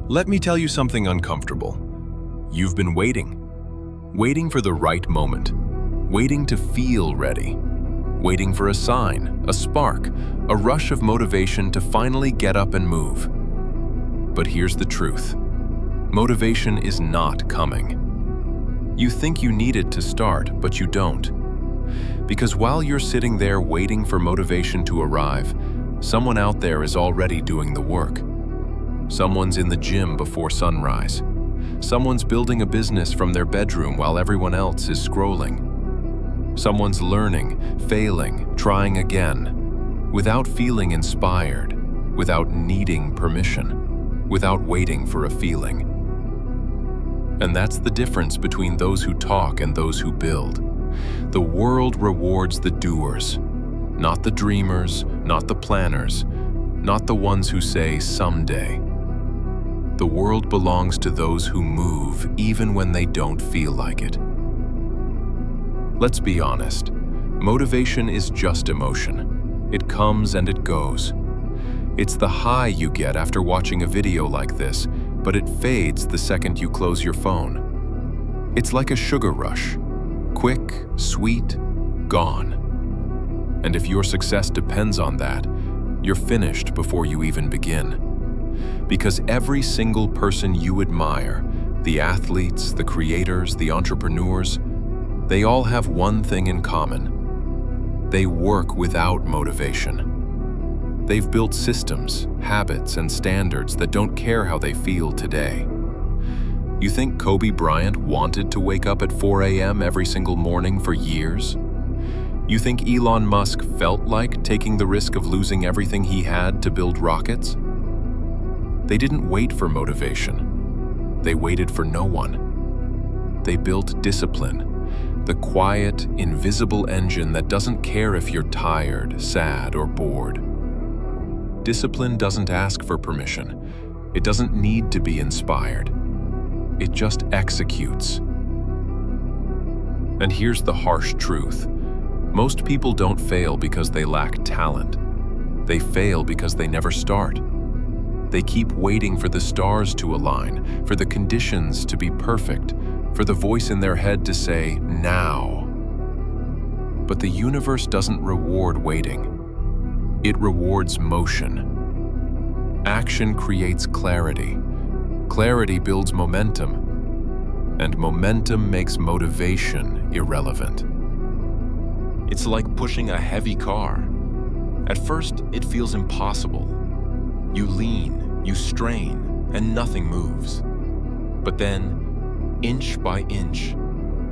Let me tell you something uncomfortable. You've been waiting. Waiting for the right moment. Waiting to feel ready. Waiting for a sign, a spark, a rush of motivation to finally get up and move. But here's the truth. Motivation is not coming. You think you need it to start, but you don't. Because while you're sitting there waiting for motivation to arrive, someone out there is already doing the work. Someone's in the gym before sunrise. Someone's building a business from their bedroom while everyone else is scrolling. Someone's learning, failing, trying again, without feeling inspired, without needing permission, without waiting for a feeling. And that's the difference between those who talk and those who build. The world rewards the doers, not the dreamers, not the planners, not the ones who say someday. The world belongs to those who move even when they don't feel like it. Let's be honest. Motivation is just emotion. It comes and it goes. It's the high you get after watching a video like this, but it fades the second you close your phone. It's like a sugar rush. Quick, sweet, gone. And if your success depends on that, you're finished before you even begin. Because every single person you admire, the athletes, the creators, the entrepreneurs, they all have one thing in common. They work without motivation. They've built systems, habits, and standards that don't care how they feel today. You think Kobe Bryant wanted to wake up at 4 a.m. every single morning for years? You think Elon Musk felt like taking the risk of losing everything he had to build rockets? They didn't wait for motivation. They waited for no one. They built discipline, the quiet, invisible engine that doesn't care if you're tired, sad, or bored. Discipline doesn't ask for permission. It doesn't need to be inspired. It just executes. And here's the harsh truth. Most people don't fail because they lack talent. They fail because they never start. They keep waiting for the stars to align, for the conditions to be perfect, for the voice in their head to say, now. But the universe doesn't reward waiting. It rewards motion. Action creates clarity. Clarity builds momentum. And momentum makes motivation irrelevant. It's like pushing a heavy car. At first, it feels impossible. You lean, you strain, and nothing moves. But then, inch by inch,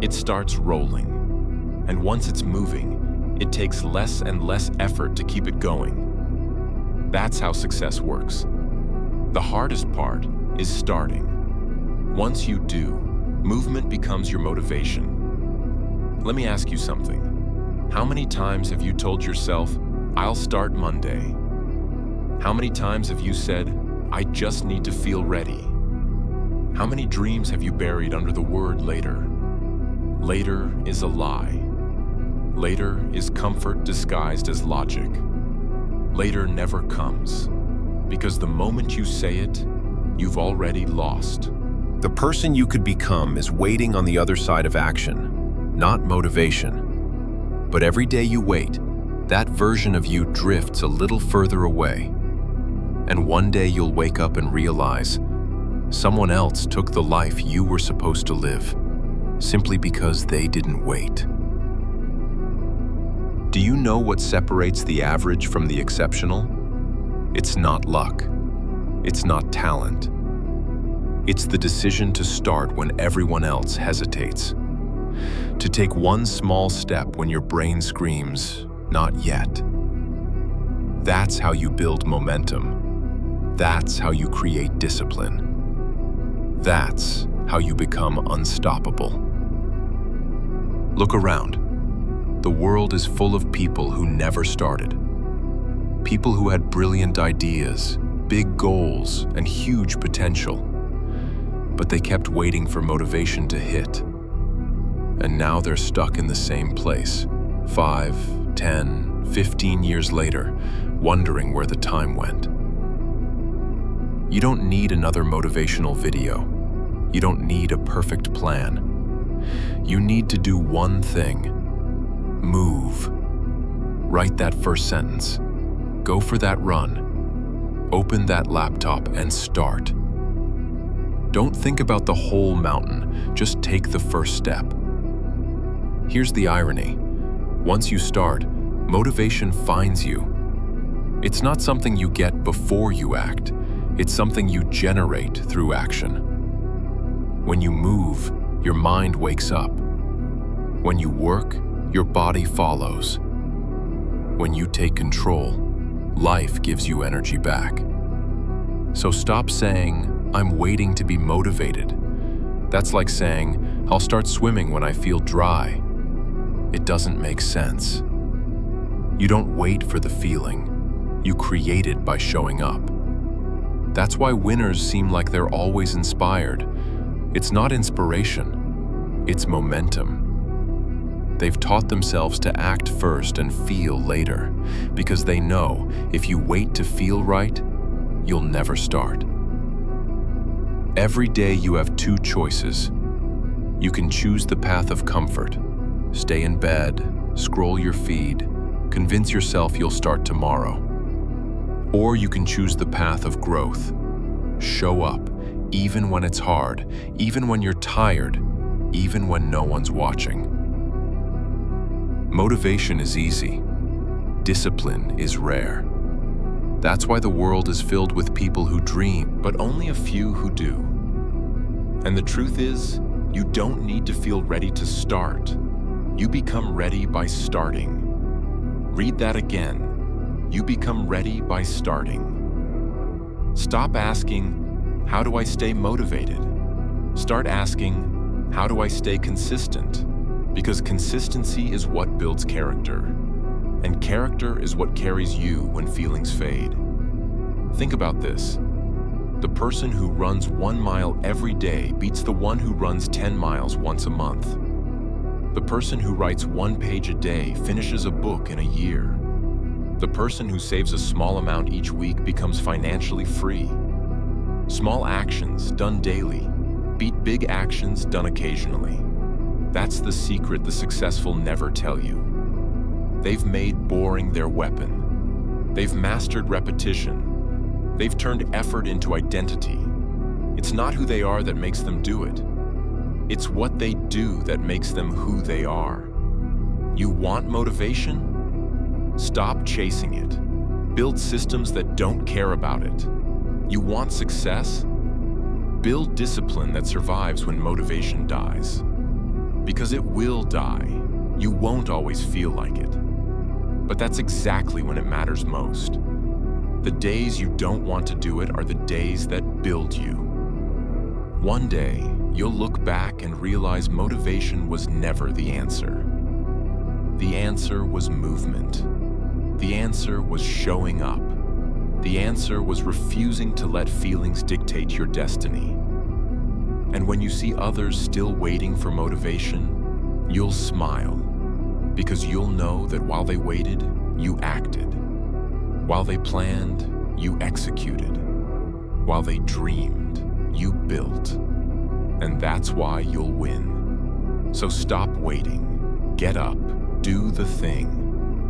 it starts rolling. And once it's moving, it takes less and less effort to keep it going. That's how success works. The hardest part is starting. Once you do, movement becomes your motivation. Let me ask you something. How many times have you told yourself, I'll start Monday? How many times have you said, I just need to feel ready? How many dreams have you buried under the word later? Later is a lie. Later is comfort disguised as logic. Later never comes. Because the moment you say it, you've already lost. The person you could become is waiting on the other side of action, not motivation. But every day you wait, that version of you drifts a little further away. And one day you'll wake up and realize someone else took the life you were supposed to live, simply because they didn't wait. Do you know what separates the average from the exceptional? It's not luck. It's not talent. It's the decision to start when everyone else hesitates. To take one small step when your brain screams, not yet. That's how you build momentum. That's how you create discipline. That's how you become unstoppable. Look around. The world is full of people who never started. People who had brilliant ideas, big goals, and huge potential. But they kept waiting for motivation to hit. And now they're stuck in the same place, 5, 10, 15 years later, wondering where the time went. You don't need another motivational video. You don't need a perfect plan. You need to do one thing. Move. Write that first sentence. Go for that run. Open that laptop and start. Don't think about the whole mountain, just take the first step. Here's the irony. Once you start, motivation finds you. It's not something you get before you act. It's something you generate through action. When you move, your mind wakes up. When you work, your body follows. When you take control, life gives you energy back. So stop saying, "I'm waiting to be motivated." That's like saying, "I'll start swimming when I feel dry." It doesn't make sense. You don't wait for the feeling. You create it by showing up. That's why winners seem like they're always inspired. It's not inspiration, it's momentum. They've taught themselves to act first and feel later, because they know if you wait to feel right, you'll never start. Every day you have two choices. You can choose the path of comfort. Stay in bed, scroll your feed, convince yourself you'll start tomorrow. Or you can choose the path of growth. Show up, even when it's hard, even when you're tired, even when no one's watching. Motivation is easy. Discipline is rare. That's why the world is filled with people who dream, but only a few who do. And the truth is, you don't need to feel ready to start. You become ready by starting. Read that again. You become ready by starting. Stop asking, "How do I stay motivated?" Start asking, "How do I stay consistent?" Because consistency is what builds character. And character is what carries you when feelings fade. Think about this. The person who runs 1 mile every day beats the one who runs 10 miles once a month. The person who writes 1 page a day finishes a book in a year. The person who saves a small amount each week becomes financially free. Small actions done daily beat big actions done occasionally. That's the secret the successful never tell you. They've made boring their weapon. They've mastered repetition. They've turned effort into identity. It's not who they are that makes them do it. It's what they do that makes them who they are. You want motivation? Stop chasing it. Build systems that don't care about it. You want success? Build discipline that survives when motivation dies. Because it will die. You won't always feel like it. But that's exactly when it matters most. The days you don't want to do it are the days that build you. One day, you'll look back and realize motivation was never the answer. The answer was movement. The answer was showing up. The answer was refusing to let feelings dictate your destiny. And when you see others still waiting for motivation, you'll smile, because you'll know that while they waited, you acted. While they planned, you executed. While they dreamed, you built. And that's why you'll win. So stop waiting. Get up. Do the thing.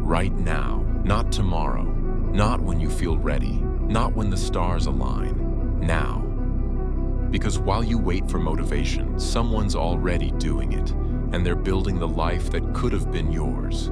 Right now. Not tomorrow. Not when you feel ready. Not when the stars align. Now. Because while you wait for motivation, someone's already doing it, and they're building the life that could have been yours.